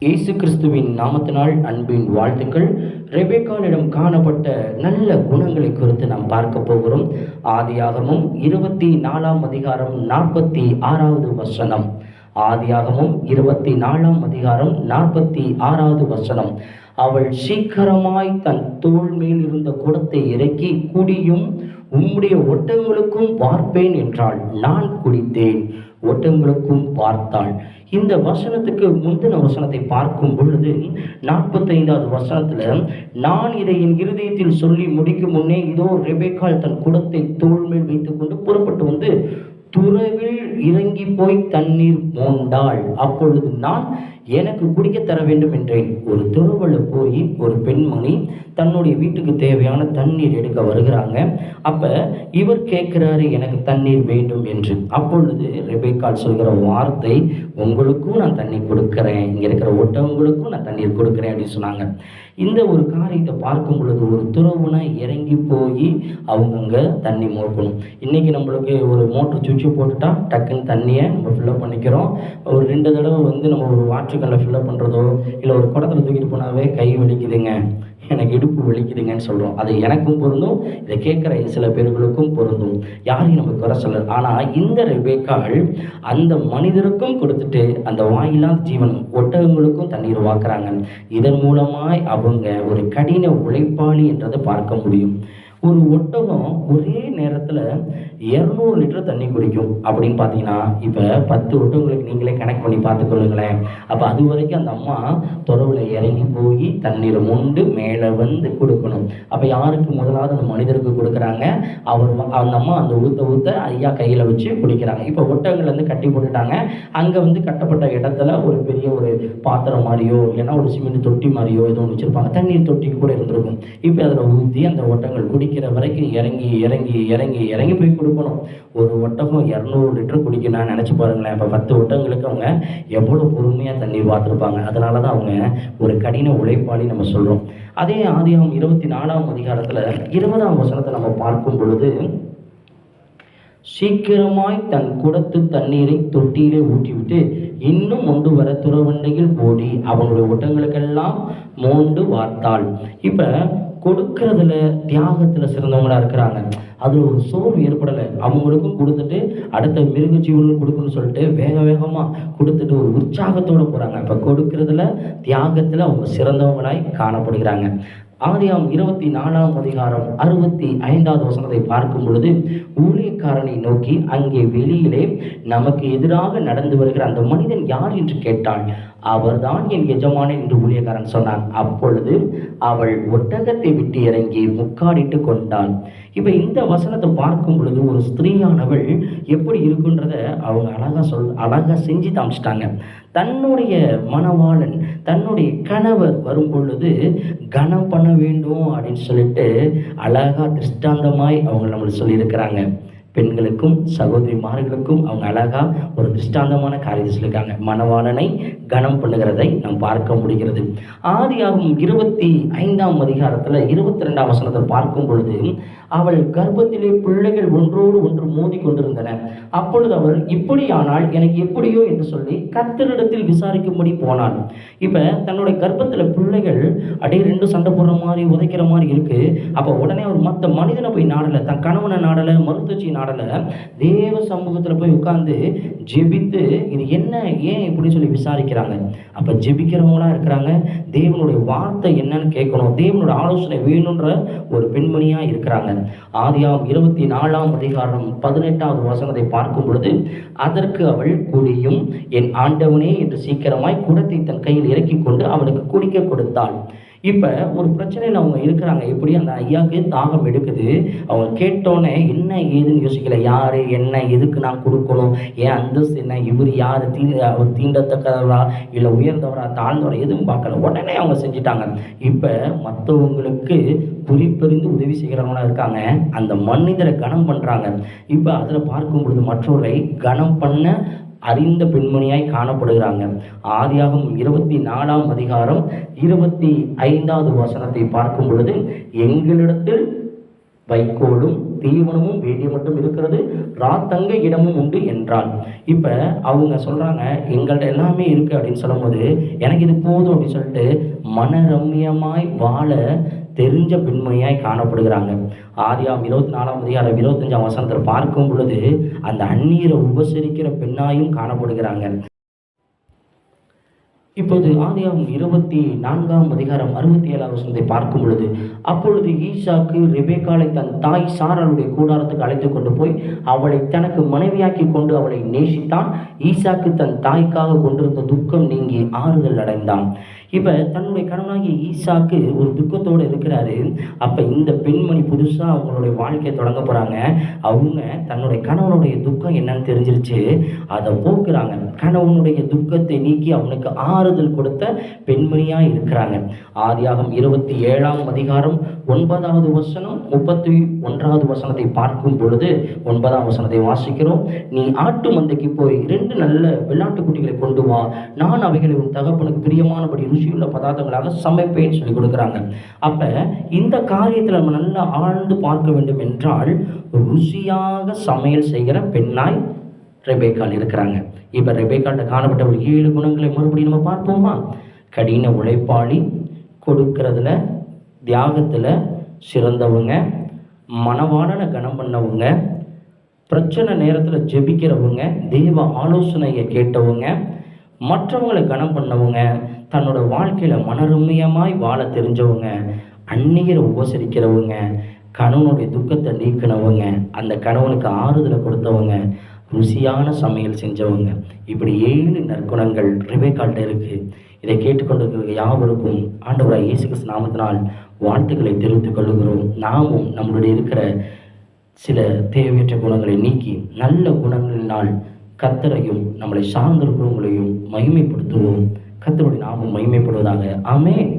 இயேசு கிறிஸ்துவின் நாமத்தினால் அன்பின் வாழ்த்துக்கள். ரெபெக்காளிடம் காணப்பட்ட நல்ல குணங்களை குறித்து நாம் பார்க்க போகிறோம். ஆதியாகமம் 24ஆம் அதிகாரம் 46வது வசனம். ஆதியாகமம் 24ஆம் அதிகாரம் 46வது வசனம். அவள் சீக்கிரமாய் தன் தோள் மேல் இருந்த குடத்தை இறக்கி, குடியும், உம்முடைய ஒட்டகங்களுக்கும் வார்ப்பேன் என்றாள். நான் குடித்தேன், ஒட்டகங்களுக்கும் பார்த்தாள். இந்த வசனத்துக்கு முந்தின வசனத்தை பார்க்கும் பொழுது 45வது வசனத்துல, நான் இதை என் இருதயத்தில் சொல்லி முடிக்கும் முன்னே இதோ ரெபெக்காள் தன் குடத்தை தோள் மேல் வைத்துக் கொண்டு புறப்பட்டு வந்து துறவில் இறங்கி போய் தண்ணீர் மோண்டாள். அப்பொழுது நான் எனக்கு குடிக்க தர வேண்டும் என்றேன். ஒரு துறவல போய் ஒரு பெண்மணி தன்னுடைய வீட்டுக்கு தேவையான தண்ணீர் எடுக்க வருகிறாங்க. அப்ப இவர் கேட்கிறாரு, எனக்கு தண்ணீர் வேண்டும் என்று. அப்பொழுது ரெபெக்காள் சொல்கிற வார்த்தை, உங்களுக்கும் நான் தண்ணீர் கொடுக்கிறேன், இங்க இருக்கிற ஒட்டவங்களுக்கும் நான் தண்ணீர் கொடுக்கிறேன் அப்படின்னு சொன்னாங்க. இந்த ஒரு காரியத்தை பார்க்கும் பொழுது ஒரு துறவுனா இறங்கி போய் அவங்கங்க தண்ணி மோக்கணும். இன்னைக்கு நம்மளுக்கு ஒரு மோட்டர் சுவிட்சு போட்டுட்டா டக்குன்னு தண்ணியை நம்ம ஃபில்லப் பண்ணிக்கிறோம். ஒரு 2 தடவை நம்ம ஒரு வாட்டர் ஃபில்லப் பண்ணுறதோ இல்லை ஒரு குடத்தில் தூக்கிட்டு போனாவே கை வலிக்குதுங்க, எனக்கு இடுப்பு வலிக்குதுங்கன்னு சொல்கிறோம். அது எனக்கும் பொருந்தும், இதை கேட்குற சில பேர்களுக்கும் பொருந்தும். யாரையும் நம்ம குறை சொல்ல. ஆனால் இந்த ரெபெக்காள் அந்த மனிதருக்கும் கொடுத்துட்டு அந்த வாயில்லாத ஜீவன் ஒட்டகங்களுக்கும் தண்ணீர் வாக்குறாங்க. இதன் மூலமாய் அவங்க ஒரு கடின உழைப்பாளி என்றதை பார்க்க முடியும். ஒரு ஒட்டகம் ஒரே நேரத்தில் 200 லிட்டர் தண்ணி குடிக்கும் அப்படின்னு பார்த்தீங்கன்னா, இப்போ 10 ஒட்டகங்களுக்கு நீங்களே கனெக்ட் பண்ணி பார்த்துக்கொள்ளுங்களேன். அப்போ அது வரைக்கும் அந்த அம்மா துறவில் இறங்கி போய் தண்ணீரை மொண்டு மேலே வந்து கொடுக்கணும். அப்போ யாருக்கு முதலாவது அந்த மனிதருக்கு கொடுக்குறாங்க, அந்த அம்மா அந்த ஊற்ற ஐயா கையில் வச்சு குடிக்கிறாங்க. இப்போ ஒட்டகங்கள் கட்டி போட்டுட்டாங்க. அங்கே கட்டப்பட்ட இடத்துல ஒரு பெரிய ஒரு பாத்திரம் மாதிரியோ இல்லைன்னா ஒரு சிமெண்ட் தொட்டி மாதிரியோ ஏதோ ஒன்று வச்சுருப்பாங்க. தண்ணீர் தொட்டி கூட இருந்திருக்கும். இப்போ அதில் ஊற்றி அந்த ஒட்டகங்கள் குடிக்கிற வரைக்கும் இறங்கி இறங்கி இறங்கி இறங்கி போய் கொடுக்கணும். ஒரு ஒட்டகம் 200 லிட்டர் குடிக்கணும்னு நினச்சி பாருங்களேன். இப்போ 10 ஒட்டகங்களுக்கு அவங்க எவ்வளோ பொறுமையாக தண்ணீர் பார்த்துருப்பாங்க. அதனால தான் அவங்க ஒரு கடின உழைப்பாளி நம்ம சொல்கிறோம். அதே ஆதியாகமம் 24ஆம் அதிகாரத்தில் 20ஆம் வசனத்தை நம்ம பார்க்கும் பொழுது, சீக்கிரமாய் தன் குடத்து தண்ணீரை தொட்டியிலே ஊற்றிவிட்டு இன்னும் மொண்டு வர துறவண்டையில் போடி அவங்களுடைய ஒட்டங்களுக்கெல்லாம் மோண்டு வார்த்தாள். இப்போ கொடுக்கறதுல தியாகத்தில் சிறந்தவங்களா இருக்கிறாங்க. அதில் ஒரு சோர்வு ஏற்படலை. அவங்களுக்கும் கொடுத்துட்டு அடுத்த மிருக ஜீவனுக்கும் கொடுக்கணும்னு சொல்லிட்டு வேக வேகமாக கொடுத்துட்டு ஒரு உற்சாகத்தோடு போகிறாங்க. இப்போ கொடுக்கறதுல தியாகத்தில் அவங்க சிறந்தவங்களாய் காணப்படுகிறாங்க. ஆதியாகமம் 24ஆம் அதிகாரம் 65வது வசனத்தை பார்க்கும் பொழுது, ஊழியக்காரனை நோக்கி, அங்கே வெளியிலே நமக்கு எதிராக நடந்து வருகிற அந்த மனிதன் யார் என்று கேட்டாள். அவர்தான் என் எஜமானன் என்று ஊழியக்காரன் சொன்னான். அப்பொழுது அவள் ஒட்டகத்தை விட்டு இறங்கி முக்காடிட்டு கொண்டாள். இப்போ இந்த வசனத்தை பார்க்கும் பொழுது ஒரு ஸ்திரீயானவள் எப்படி இருக்குன்றத அவங்க அழகா செஞ்சு காமிச்சிட்டாங்க. தன்னுடைய மணவாளன், தன்னுடைய கணவர் வரும் பொழுது கனம் பண்ண வேண்டும் அப்படின்னு சொல்லிட்டு அழகா திருஷ்டாந்தமாய் அவங்க நம்மளுக்கு சொல்லியிருக்கிறாங்க. பெண்களுக்கும் சகோதரிமார்களுக்கும் அவங்க அழகா ஒரு திருஷ்டாந்தமான காரியத்தை சொல்லியிருக்காங்க. மணவாளனை கனம் பண்ணுகிறதை நாம் பார்க்க முடிகிறது. ஆதியாகமம் 25ஆம் அதிகாரத்தில் 22ஆம் வசனத்தை பார்க்கும் பொழுது, அவள் கர்ப்பத்திலே பிள்ளைகள் ஒன்றோடு ஒன்று மோதி கொண்டிருந்தன. அப்பொழுது அவள், இப்படியானால் எனக்கு எப்படியோ என்று சொல்லி கர்த்தரிடத்தில் விசாரிக்கும்படி போனாள். இப்போ தன்னுடைய கர்ப்பத்தில் பிள்ளைகள் அப்படியே 2 சண்டை போடுற மாதிரி உதைக்கிற மாதிரி இருக்கு. அப்போ உடனே அவர் மற்ற மனிதனை போய் நாடலை, தன் கணவனை நாடலை, மருத்துவச்சி நாடலை, தேவ சமூகத்தில் போய் உட்கார்ந்து ஜெபித்து இது என்ன ஏன் இப்படி சொல்லி விசாரிக்கிறாங்க. அப்போ ஜெபிக்கிறவங்களா இருக்கிறாங்க. தேவனுடைய வார்த்தை என்னன்னு கேட்கணும், தேவனுடைய ஆலோசனை வேணுன்ற ஒரு பெண்மணியா இருக்கிறாங்க. ஆதியாகமம் 24ஆம் அதிகாரம் 18வது வசனத்தை பார்க்கும் பொழுது, அதற்கு அவள், குடியும், என் ஆண்டவனே என்று சீக்கிரமாய் குடத்தை தன் கையில் இறக்கி கொண்டு அவனுக்கு குடிக்க கொடுத்தாள். இப்போ ஒரு பிரச்சனையில் அவங்க இருக்கிறாங்க. எப்படி அந்த ஐயாவுக்கு தாகம் எடுக்குது. அவங்க கேட்டோன்னே என்ன ஏதுன்னு யோசிக்கல. யார் என்ன எதுக்கு நான் கொடுக்கணும், ஏன் அந்தஸ்து என்ன, இவர் யார், அவர் தீண்டத்தக்கவரா இல்லை உயர்ந்தவரா தாழ்ந்தவரா எதுவும் பார்க்கல. உடனே அவங்க செஞ்சிட்டாங்க. இப்போ மற்றவங்களுக்கு குறிப்பறிந்து உதவி செய்கிறவங்களா இருக்காங்க. அந்த மனிதரை கனம் பண்ணுறாங்க. இப்போ அதில் பார்க்கும் பொழுது மற்றவர்களை கனம் பண்ண அறிந்த பெண்மணியாய் காணப்படுகிறாங்க. ஆதியாகமம் 24ஆம் அதிகாரம் 25வது வசனத்தை பார்க்கும் பொழுது, எங்களிடத்தில் வைக்கோலும் தீவனமும் வேண்டிய மட்டும் இருக்கிறது, ராத்தங்க இடமும் உண்டு என்றாள். இப்போ அவங்க சொல்கிறாங்க, எங்கள்கிட்ட எல்லாமே இருக்குது அப்படின்னு சொல்லும்போது, எனக்கு இது போதும் அப்படின்னு சொல்லிட்டு மனரம்யமாய் வாழ தெரிஞ்ச பெண்மணியாய் காணப்படுகிறாங்க. ஆதியாம் 24ஆம் அதிகாரம் 25ஆம் வசனத்தில் பார்க்கும் பொழுது அந்த அந்நியரை உபசரிக்கிற பெண்ணாயும் காணப்படுகிறாங்க. இப்போது ஆதியாகமம் 24ஆம் அதிகாரம் 67ஆம் வசனத்தை பார்க்கும் பொழுது, அப்பொழுது ஈசாக்கு ரெபெக்காளை தன் தாய் சாராளுடைய கூடாரத்துக்கு அழைத்து கொண்டு போய் அவளை தனக்கு மனைவியாக்கி கொண்டு அவளை நேசித்தான். ஈசாக்கு தன் தாய்க்காக கொண்டிருந்த துக்கம் நீங்கி ஆறுதல் அடைந்தான். இப்போ தன்னுடைய கணவனாகிய ஈசாக்கு ஒரு துக்கத்தோடு இருக்கிறாரு. அப்போ இந்த பெண்மணி புதுசாக அவங்களுடைய வாழ்க்கையை தொடங்க போகிறாங்க. அவங்க தன்னுடைய கணவனுடைய துக்கம் என்னன்னு தெரிஞ்சிருச்சு, அதை போக்குறாங்க. கணவனுடைய துக்கத்தை நீக்கி அவனுக்கு ஆறுதல் கொடுத்த பெண்மணியாக இருக்கிறாங்க. ஆதியாகமம் 27ஆம் அதிகாரம் 9வது வசனம் 31வது வசனத்தை பார்க்கும் பொழுது 9ஆம் வசனத்தை வாசிக்கிறோம். நீ ஆட்டு மந்தைக்கு போய் 2 நல்ல வெள்ளாட்டுக்குட்டிகளை கொண்டு வா, நான் அவைகளை உன் தகப்பனுக்கு பிரியமானபடி ருசியுள்ள பதார்த்தங்களாக சமைப்பேன்னு சொல்லி கொடுக்குறாங்க. அப்போ இந்த காரியத்தில் நம்ம நல்லா ஆழ்ந்து பார்க்க வேண்டும் என்றால், ருசியாக சமையல் செய்கிற பெண்ணாய் ரெபெக்காள் இருக்கிறாங்க. இப்போ ரெபெக்காள்கிட்ட காணப்பட்ட ஒரு 7 குணங்களை மறுபடியும் நம்ம பார்ப்போமா? கடின உழைப்பாளி, கொடுக்கறதுல தியாகத்தில் சிறந்தவங்க, மனவாளனை கனம் பண்ணவங்க, பிரச்சனை நேரத்தில் ஜெபிக்கிறவங்க, தெய்வ ஆலோசனையை கேட்டவங்க, மற்றவங்களை கனம் பண்ணவங்க, தன்னோட வாழ்க்கையில் மனரம்யமாய் வாழ தெரிஞ்சவங்க, அந்நியரை உபசரிக்கிறவங்க, கணவனுடைய துக்கத்தை நீக்கினவங்க, அந்த கணவனுக்கு ஆறுதலை கொடுத்தவங்க, ருசியான சமையல் செஞ்சவங்க. இப்படி 7 நற்குணங்கள் ரெபெக்காள்கிட்ட இருக்குது. இதை கேட்டுக்கொண்டிருக்கிற யாவருக்கும் ஆண்டவராகிய இயேசு கிறிஸ்து நாமத்தினால் வாழ்த்துக்களை தெரிவித்துக் கொள்ளுகிறோம். நாமும் நம்மளுடைய இருக்கிற சில தேவையற்ற குணங்களை நீக்கி நல்ல குணங்களினால் கர்த்தரையும் நம்மளை சார்ந்திருக்கிறவங்களையும் மகிமைப்படுத்துவோம். கர்த்தருடைய நாமம் மகிமைப்படுவதாக. ஆமென்.